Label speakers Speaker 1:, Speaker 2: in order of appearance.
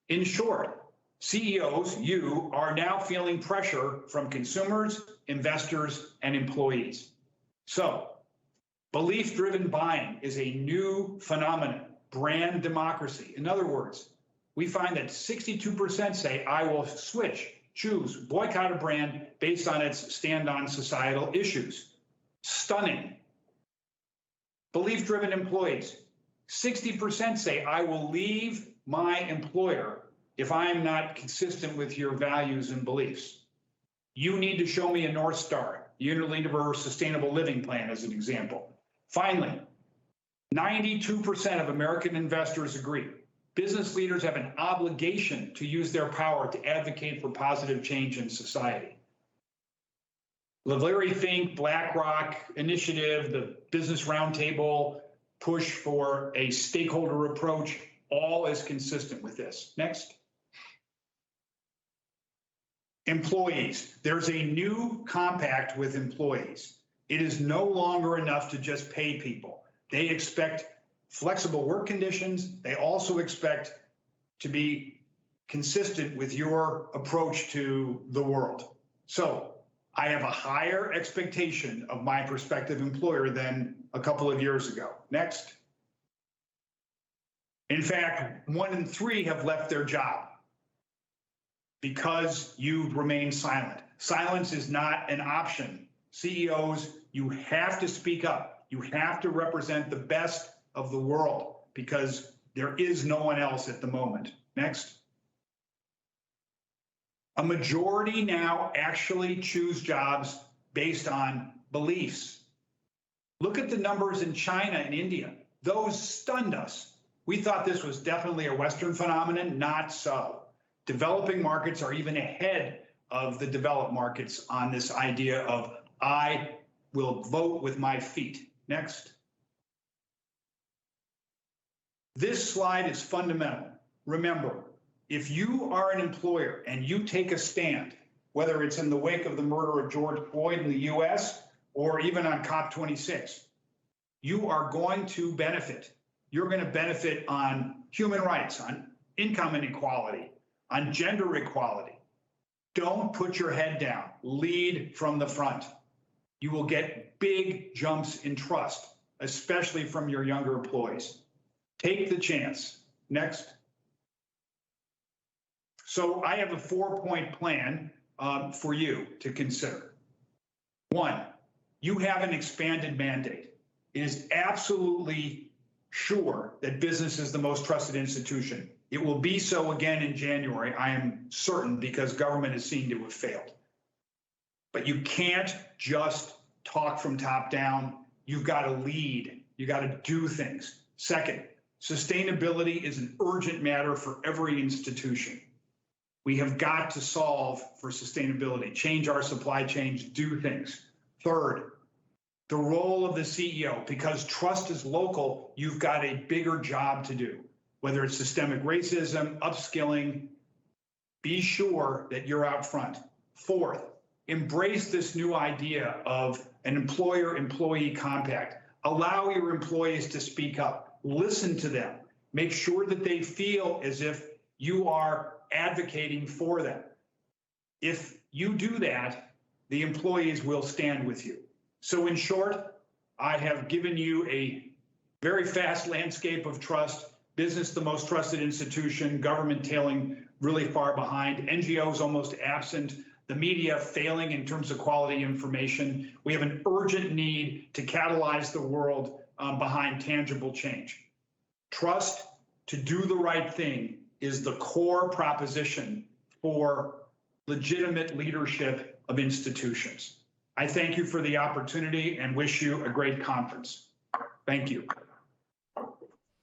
Speaker 1: In short, CEOs, you are now feeling pressure from consumers, investors, and employees. So, belief-driven buying is a new phenomenon, brand democracy. In other words, we find that 62% say, I will switch, choose, boycott a brand based on its stand on societal issues. Stunning. Belief-driven employees, 60% say, I will leave my employer if I am not consistent with your values and beliefs. You need to show me a North Star, Unilever Sustainable Living Plan as an example. Finally, 92% of American investors agree. Business leaders have an obligation to use their power to advocate for positive change in society. The Larry Fink, BlackRock initiative, the Business Roundtable push for a stakeholder approach, all is consistent with this. Next. Employees. There's a new compact with employees. It is no longer enough to just pay people. They expect flexible work conditions. They also expect to be consistent with your approach to the world. So I have a higher expectation of my prospective employer than a couple of years ago. Next. In fact, 1 in 3 have left their job because you remain silent. Silence is not an option. CEOs, you have to speak up. You have to represent the best of the world because there is no one else at the moment. Next. A majority now actually choose jobs based on beliefs. Look at the numbers in China and India. Those stunned us. We thought this was definitely a Western phenomenon, not so. Developing markets are even ahead of the developed markets on this idea of I will vote with my feet. Next. This slide is fundamental. Remember, if you are an employer and you take a stand, whether it's in the wake of the murder of George Floyd in the US or even on COP26, you are going to benefit. You're going to benefit on human rights, on income inequality, on gender equality. Don't put your head down. Lead from the front. You will get big jumps in trust, especially from your younger employees. Take the chance. Next. So I have a 4-point plan for you to consider. 1, you have an expanded mandate. It is absolutely sure that business is the most trusted institution. It will be so again in January, I am certain, because government is seen to have failed. But you can't just talk from top down. You've got to lead. You got to do things. Second, sustainability is an urgent matter for every institution. We have got to solve for sustainability, change our supply chains, do things. Third, the role of the CEO, because trust is local, you've got a bigger job to do, whether it's systemic racism, upskilling, be sure that you're out front. Fourth, embrace this new idea of an employer-employee compact. Allow your employees to speak up, listen to them, make sure that they feel as if you are advocating for them. If you do that, the employees will stand with you. So in short, I have given you a very fast landscape of trust, business the most trusted institution, government tailing really far behind, NGOs almost absent, the media failing in terms of quality information. We have an urgent need to catalyze the world behind tangible change. Trust to do the right thing is the core proposition for legitimate leadership of institutions. I thank you for the opportunity and wish you a great conference. Thank you.